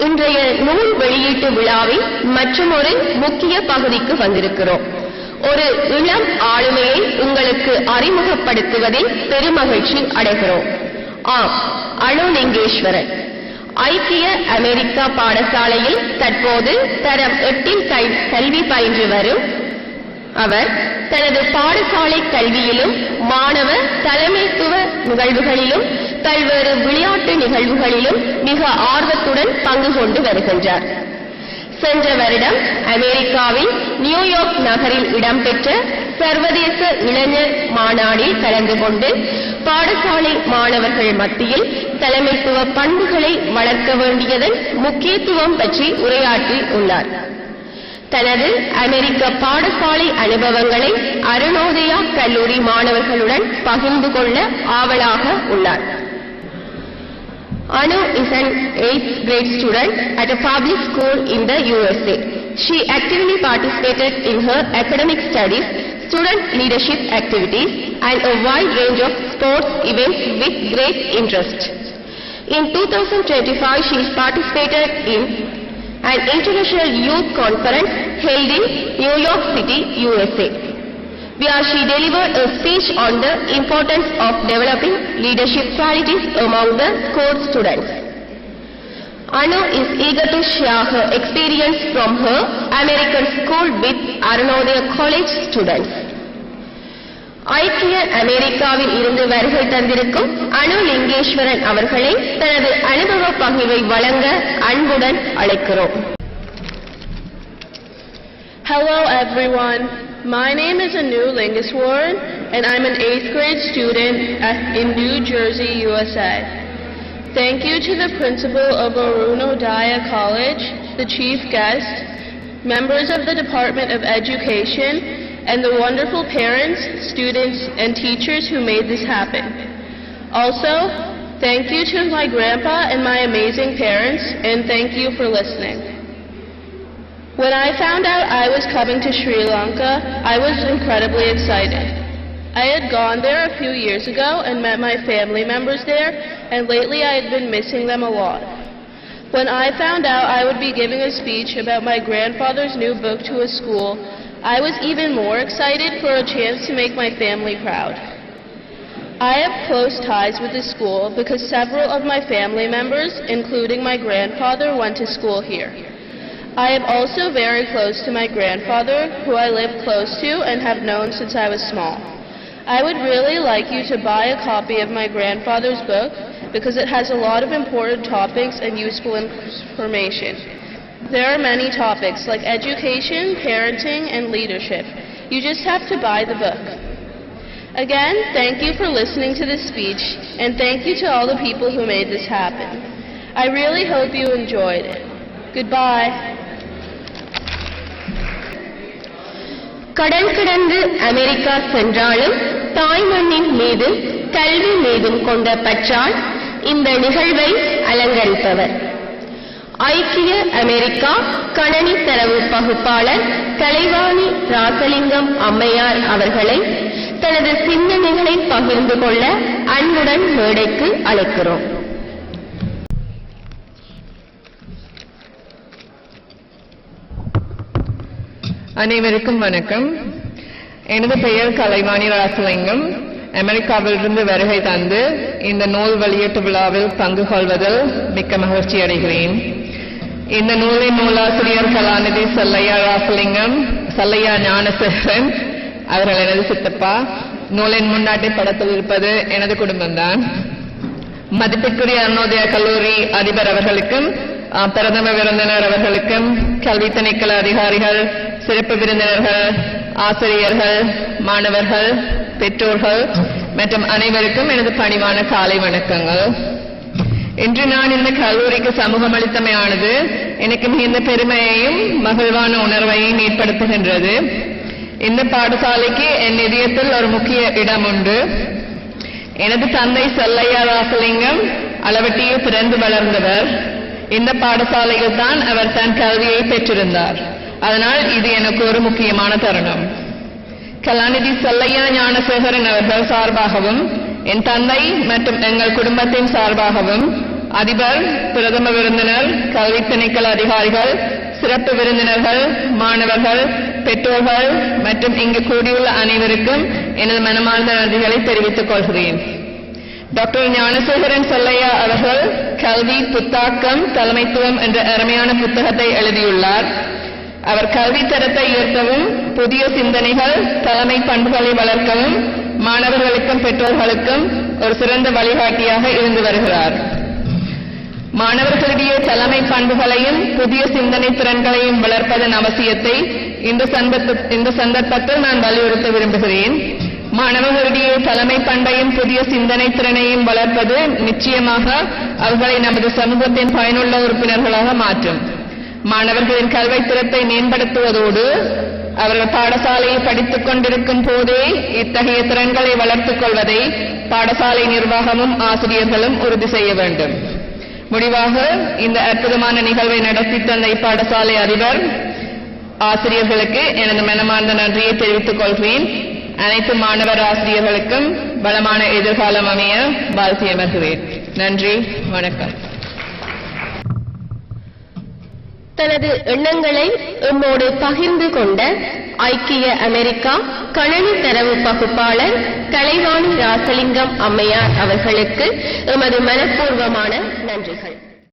இன்றைய நூல் வெளியீட்டு விழாவில் மற்றுமொரு முக்கிய பகுதிக்கு வந்திருக்கிறோம். ஒரு இளம் ஆளுமையை உங்களுக்கு அறிமுகப்படுத்துவதில் பெருமகிழ்ச்சி அடைகிறோம். ஆம், அணு லிங்கேஸ்வரன் ஐக்கிய அமெரிக்கா பாடசாலையில் தற்போது தரம் 8 கல்வி பயின்று வரும் அவர் தனது பாடசாலை கல்வியிலும் மாணவ தலைமைத்துவ நிகழ்வுகளிலும் பல்வேறு விளையாட்டு நிகழ்வுகளிலும் மிக ஆர்வத்துடன் பங்கு கொண்டு வருகின்றார். சென்ற வருடம் அமெரிக்காவில் நியூயார்க் நகரில் இடம்பெற்ற சர்வதேச இளைஞர் மாநாட்டில் கலந்து கொண்டு பாடசாலை மாணவர்கள் மத்தியில் தலைமைத்துவ பண்புகளை வளர்க்க வேண்டியதன் முக்கியத்துவம் பற்றி உரையாற்றி உள்ளார். தனது அமெரிக்க பாடசாலை அனுபவங்களை அருணோதயா கல்லூரி மாணவர்களுடன் பகிர்ந்து கொள்ள ஆவலாக உள்ளார். Anu is an 8th grade student at a public school in the USA. She actively participated in her academic studies, student leadership activities, and a wide range of sports events with great interest. In 2025, she participated in an international youth conference held in New York City, USA, where she delivered a speech on the importance of developing leadership qualities among the school students. Anu is eager to share her experience from her American school with Arunodaya College students. ஐக்கிய அமெரிக்காவில் இருந்து வருகை தந்திருக்கும் அணு லிங்கேஸ்வரன் அவர்களை தனது அனுபவ பகிர்வை வழங்க அன்புடன் அழைக்கிறோம். Hello everyone. My name is Anu Lingeswaran and I'm an 8th grade student in New Jersey, USA. Thank you to the principal of Arunodaya College, the chief guest, members of the Department of Education, and the wonderful parents, students, and teachers who made this happen. Also, thank you to my grandpa and my amazing parents, and thank you for listening. When I found out I was coming to Sri Lanka, I was incredibly excited. I had gone there a few years ago and met my family members there, and lately I had been missing them a lot. When I found out I would be giving a speech about my grandfather's new book to a school, I was even more excited for a chance to make my family proud. I have close ties with the school because several of my family members, including my grandfather, went to school here. I am also very close to my grandfather, who I live close to and have known since I was small. I would really like you to buy a copy of my grandfather's book because it has a lot of important topics and useful information. There are many topics like education, parenting, and leadership. You just have to buy the book. Again, thank you for listening to this speech, and thank you to all the people who made this happen. I really hope you enjoyed it. Goodbye. கடல் கடந்து America சென்றாலும் தாய்மண்ணின் மீது கல்வி மீதும் கொண்ட பற்றால் இந்த நிகழ்வை அலங்கரிப்பவர் ஐக்கிய அமெரிக்கா கணனி தரவு பகுப்பாளர் கலைவாணி ராசலிங்கம் அம்மையார் அவர்களை தனது சிந்தனைகளை பகிர்ந்து கொள்ள அன்புடன் மேடைக்கு அழைக்கிறோம். அனைவருக்கும் வணக்கம். எனது பெயர் கலைவாணி ராசலிங்கம். அமெரிக்காவிலிருந்து வருகை தந்து இந்த நூல் வெளியீட்டு விழாவில் பங்கு கொள்வதில் மிக்க மகிழ்ச்சி அடைகிறேன். இந்த நூலின் நூலாசிரியர் கலாநிதி சல்லையா ராசலிங்கம், சல்லையா ஞானசேகரன் அவர்கள் எனது சித்தப்பா. நூலின் முன்னாடி படத்தில் இருப்பது எனது குடும்பம்தான். மதிப்பிற்குரிய அருணோதயா கல்லூரி அதிபர் அவர்களுக்கும், பிரதம விருந்தினர் அவர்களுக்கும், கல்வி திணைக்கள அதிகாரிகள், சிறப்பு விருந்தினர்கள், ஆசிரியர்கள், மாணவர்கள், பெற்றோர்கள் மற்றும் அனைவருக்கும் எனது பணிவான காலை வணக்கங்கள். இன்று நான் இந்த கல்லூரிக்கு சமூகம் அளித்தமையானது எனக்கு மிகுந்த பெருமையையும் மகிழ்வான உணர்வையும் ஏற்படுத்துகின்றது. இந்த பாடசாலைக்கு என் இதயத்தில் ஒரு முக்கிய இடம் உண்டு. எனது தந்தை சல்லையா ராசலிங்கம் அளவட்டியில் பிறந்து வளர்ந்தவர். இந்த பாடசாலையில் தான் அவர் தன் கல்வியை பெற்றிருந்தார். அதனால் இது எனக்கு ஒரு முக்கியமான தருணம். கலாநிதி சல்லையா ஞானசேகரன் அவர்கள் சார்பாகவும், என் தந்தை மற்றும் எங்கள் குடும்பத்தின் சார்பாகவும் அதிபர், பிரதம விருந்தினர், கல்வி திணைக்கள அதிகாரிகள், சிறப்பு விருந்தினர்கள், மாணவர்கள், பெற்றோர்கள் மற்றும் இங்கு கூடியுள்ள அனைவருக்கும் எனது மனமார்ந்த நன்றிகளை தெரிவித்துக் கொள்கிறேன். டாக்டர் ஞானசேகரன் சொல்லையா அவர்கள் கல்வி, புத்தாக்கம், தலைமைத்துவம் என்ற அருமையான புத்தகத்தை எழுதியுள்ளார். அவர் கல்வி தரத்தை உயர்த்தவும், புதிய சிந்தனைகள், தலைமை பண்புகளை வளர்க்கவும் மாணவர்களுக்கும் பெற்றோர்களுக்கும் ஒரு சிறந்த வழிகாட்டியாக இருந்து வருகிறார். மாணவர்களிடையே தலைமை பண்புகளையும் புதிய சிந்தனை திறன்களையும் வளர்ப்பதன் அவசியத்தை இந்த சந்தர்ப்பத்தில் நான் வலியுறுத்த விரும்புகிறேன். மாணவர்களிடையே தலைமை பண்பையும் புதிய சிந்தனை திறனையும் வளர்ப்பது நிச்சயமாக அவர்களை நமது சமூகத்தின் பயனுள்ள உறுப்பினர்களாக மாற்றும். மாணவர்களின் கல்வி திறத்தை மேம்படுத்துவதோடு அவர்கள் பாடசாலையை படித்துக் கொண்டிருக்கும் போதே இத்தகைய திறன்களை வளர்த்துக் கொள்வதை பாடசாலை நிர்வாகமும் ஆசிரியர்களும் உறுதி செய்ய வேண்டும். முடிவாக இந்த அற்புதமான நிகழ்வை நடத்தி தந்த இப்பாடசாலை அதிபர், ஆசிரியர்களுக்கு எனது மனமார்ந்த நன்றியை தெரிவித்துக் கொள்கிறேன். அனைத்து மாணவர் ஆசிரியர்களுக்கும் வளமான எதிர்காலம் அமைய வாழ்த்தி அமர்கிறேன். நன்றி, வணக்கம். தனது எண்ணங்களை எம்மோடு பகிர்ந்து கொண்ட ஐக்கிய அமெரிக்கா கணனி தரவு பகுப்பாளர் கலைவாணி ராசலிங்கம் அம்மையார் அவர்களுக்கு எமது மனப்பூர்வமான நன்றிகள்.